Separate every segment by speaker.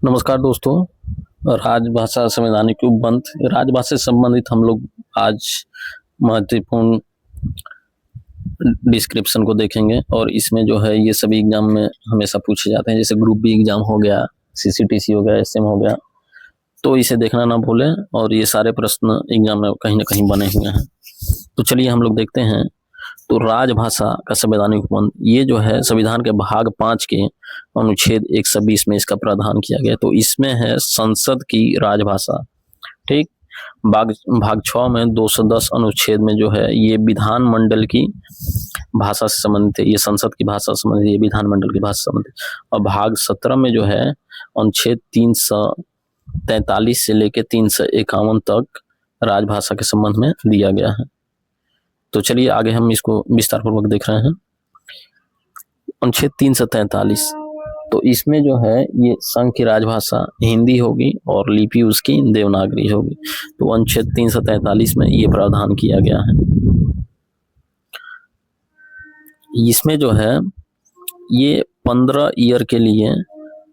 Speaker 1: नमस्कार दोस्तों। राजभाषा संवैधानिक उपबंध राजभाषा से संबंधित हम लोग आज महत्वपूर्ण डिस्क्रिप्शन को देखेंगे और इसमें जो है ये सभी एग्जाम में हमेशा पूछे जाते हैं। जैसे ग्रुप बी एग्जाम हो गया, सीसीटीसी हो गया, एसएम हो गया, तो इसे देखना ना भूलें। और ये सारे प्रश्न एग्जाम में कहीं ना कहीं बने हुए हैं। तो चलिए हम लोग देखते हैं। तो राजभाषा का संवैधानिक उपबंध ये जो है संविधान के भाग 5 के अनुच्छेद 120 में इसका प्रावधान किया गया। तो इसमें है संसद की राजभाषा, ठीक। भाग 6 में 210 अनुच्छेद में जो है ये विधानमंडल की भाषा से संबंधित है, ये संसद की भाषा से संबंधित, ये विधानमंडल की भाषा से संबंधित। और भाग 17 में जो है अनुच्छेद 343 से लेकर 351 तक राजभाषा के संबंध में दिया गया है। तो चलिए आगे हम इसको विस्तार पूर्वक देख रहे हैं। अनुच्छेद 343, तो इसमें जो है ये संघ की राजभाषा हिंदी होगी और लिपि उसकी देवनागरी होगी। तो अनुच्छेद 343 में ये प्रावधान किया गया है। इसमें जो है ये 15 ईयर के लिए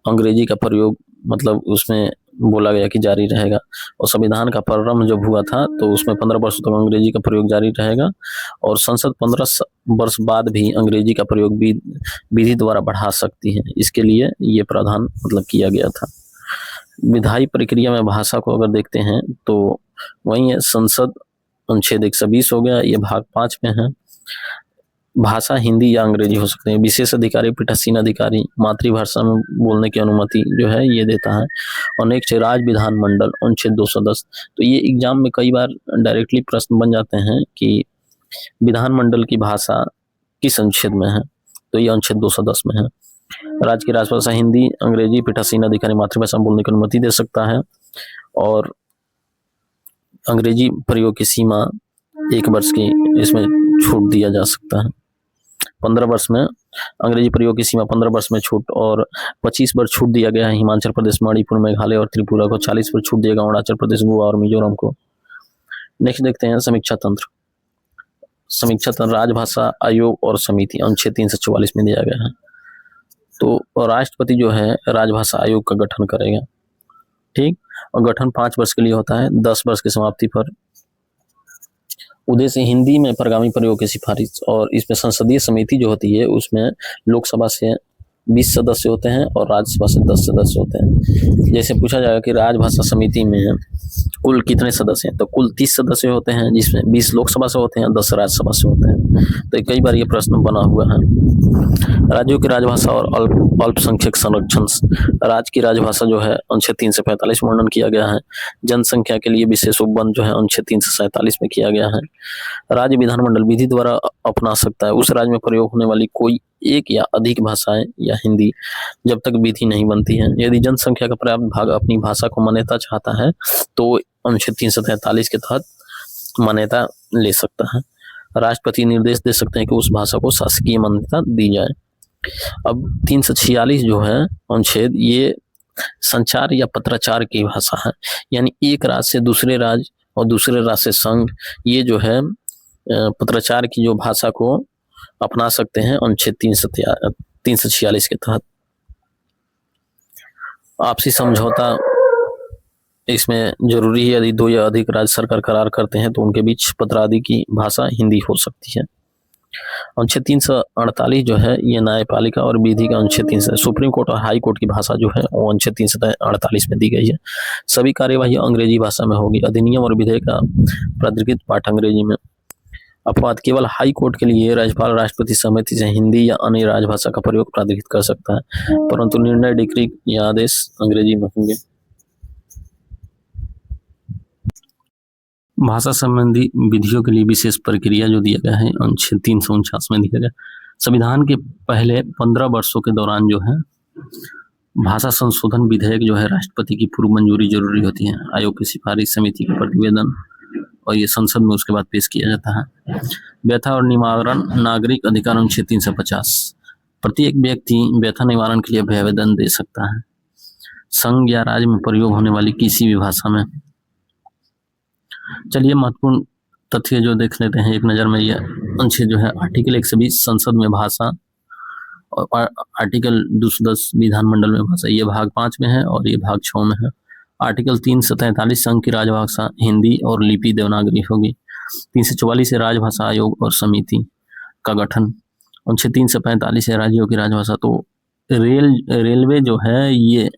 Speaker 1: अंग्रेजी का प्रयोग मतलब उसमें बोला गया कि जारी रहेगा। और संविधान का प्रारंभ जब हुआ था तो उसमें 15 वर्ष तक अंग्रेजी का प्रयोग जारी रहेगा और संसद 15 वर्ष बाद भी अंग्रेजी का प्रयोग विधि द्वारा बढ़ा सकती है। इसके लिए ये प्रावधान मतलब किया गया था। विधायी प्रक्रिया में भाषा को अगर देखते हैं तो वही है, संसद अनुच्छेद 120 हो गया, ये भाग 5 में है। भाषा हिंदी या अंग्रेजी हो सकते हैं। विशेष अधिकारी पीठासीन अधिकारी मातृभाषा में बोलने की अनुमति जो है ये देता है। और नेक्स्ट राज्य विधानमंडल अनुच्छेद 210। तो ये एग्जाम में कई बार डायरेक्टली प्रश्न बन जाते हैं कि विधानमंडल की भाषा किस अनुच्छेद में है, तो ये अनुच्छेद 210 में है। राज्य की राजभाषा हिंदी, अंग्रेजी, पीठासीन अधिकारी मातृभाषा में बोलने की अनुमति दे सकता है। और अंग्रेजी प्रयोग की सीमा 1 वर्ष की इसमें छूट दिया जा सकता है। 15 वर्ष में अंग्रेजी प्रयोग की सीमा 15 वर्ष में छूट और 25 वर्ष छूट दिया गया है हिमाचल प्रदेश, मणिपुर, मेघालय और त्रिपुरा को। 40 वर्ष छूट दिया गया अरुणाचल प्रदेश, गोवा और मिजोरम को। नेक्स्ट देखते हैं समीक्षा तंत्र। समीक्षा तंत्र राजभाषा आयोग और समिति अनुच्छेद 344 में दिया गया है। तो राष्ट्रपति जो है राजभाषा आयोग का गठन करेगा, ठीक। और गठन 5 वर्ष के लिए होता है। 10 वर्ष की समाप्ति पर उद्देश्य हिंदी में परगामी प्रयोग की सिफारिश। और इसमें संसदीय समिति जो होती है उसमें लोकसभा से 20 सदस्य होते हैं और राज्यसभा से 10 सदस्य होते हैं। जैसे पूछा जाएगा कि राजभाषा समिति में कुल कितने सदस्य हैं, तो कुल 30 सदस्य होते हैं, जिसमें 20 लोकसभा से होते हैं, 10 राज्यसभा से होते हैं। तो कई बार ये प्रश्न बना हुआ है। राज्यों की राजभाषा और अल्पसंख्यक संरक्षण। राज्य की राजभाषा जो है अनुच्छेद 345 में वर्णन किया गया है। जनसंख्या के लिए विशेष उपबंध जो है अनुच्छेद 347 में किया गया है। राज्य विधानमंडल विधि द्वारा अपना सकता है उस राज्य में प्रयोग होने वाली कोई एक या अधिक भाषाएं या हिंदी जब तक विधि नहीं बनती है। यदि जनसंख्या का पर्याप्त भाग अपनी भाषा को मान्यता चाहता है तो अनुच्छेद 343 के तहत मान्यता ले सकता है। राष्ट्रपति निर्देश दे सकते हैं कि उस भाषा को शासकीय मान्यता दी जाए। अब 346 जो है अनुच्छेद ये संचार या पत्राचार की भाषा है, यानी एक राज्य से दूसरे राज्य और दूसरे राज्य से संघ ये जो है पत्राचार की जो भाषा को अपना सकते हैं अनुच्छेद 346 के तहत। आपसी समझौता इसमें जरूरी है। यदि 2 या अधिक राज्य सरकार करार करते हैं तो उनके बीच पत्र आदि की भाषा हिंदी हो सकती है। अनुच्छेद 348 जो है ये न्यायपालिका और विधि का अनुच्छेद 300। सुप्रीम कोर्ट और हाई कोर्ट की भाषा जो है वो अनुच्छेद 348 में दी गई है। सभी कार्यवाही अंग्रेजी भाषा में होगी। अधिनियम और विधेयक का प्राधिकृत पाठ अंग्रेजी में। अपवाद केवल हाई कोर्ट के लिए राज्यपाल राष्ट्रपति सहमति से हिंदी या अन्य राजभाषा का प्रयोग प्राधिकृत कर सकता है, परंतु निर्णय, डिक्री या आदेश अंग्रेजी में होंगे। भाषा संबंधी विधियों के लिए विशेष प्रक्रिया जो दिया गया है अनुच्छेद 349 में दिया गया। संविधान के पहले 15 वर्षों के दौरान जो है भाषा संशोधन विधेयक जो है राष्ट्रपति की पूर्व मंजूरी जरूरी होती है। आयोग की सिफारिश, समिति का प्रतिवेदन और ये संसद में उसके बाद पेश किया जाता है। व्यथा और निवारण नागरिक अधिकार अनुच्छेद 350। प्रत्येक व्यक्ति व्यथा निवारण के लिए अभ्यावेदन दे सकता है संघ या राज्य में प्रयोग होने वाली किसी भी भाषा में। चलिए महत्वपूर्ण तथ्य जो देख लेते हैं एक नज़र में। ये अनुच्छेद जो है आर्टिकल 120 संसद में भाषा और आर्टिकल 210 विधानमंडल में भाषा, ये भाग 5 में है और ये भाग 6 में है। आर्टिकल 343 संघ की राजभाषा हिंदी और लिपि देवनागरी होगी। 344 है राजभाषा आयोग और समिति का गठन। अनुच्छेद 345 है राज्यों की राजभाषा। तो रेलवे जो है ये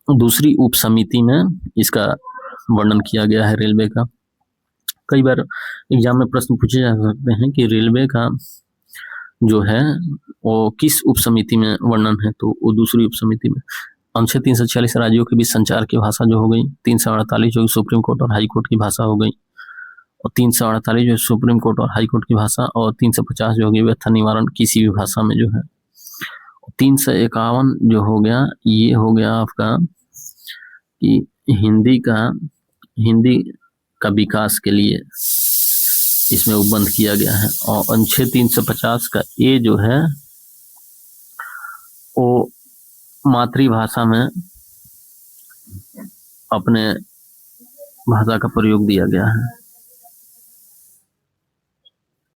Speaker 1: दूसरी उप समिति में इसका वर्णन किया गया है रेलवे का। कई बार एग्जाम में प्रश्न पूछे जा सकते हैं कि रेलवे का जो है वो किस उप समिति में वर्णन है, तो वो दूसरी उप समिति में। अनुच्छेद 346 राज्यों के बीच संचार की भाषा जो हो गई। 348 जो सुप्रीम कोर्ट और हाई कोर्ट की भाषा हो गई, और 348 जो सुप्रीम कोर्ट और हाई कोर्ट की भाषा, और 350 जो होगी व्यथा निवारण किसी भी भाषा में जो है। 351 जो हो गया, ये हो गया आपका कि हिंदी का विकास के लिए इसमें उपबंध किया गया है। और अनुच्छेद 350 का ए जो है वो मातृभाषा में अपने भाषा का प्रयोग दिया गया है।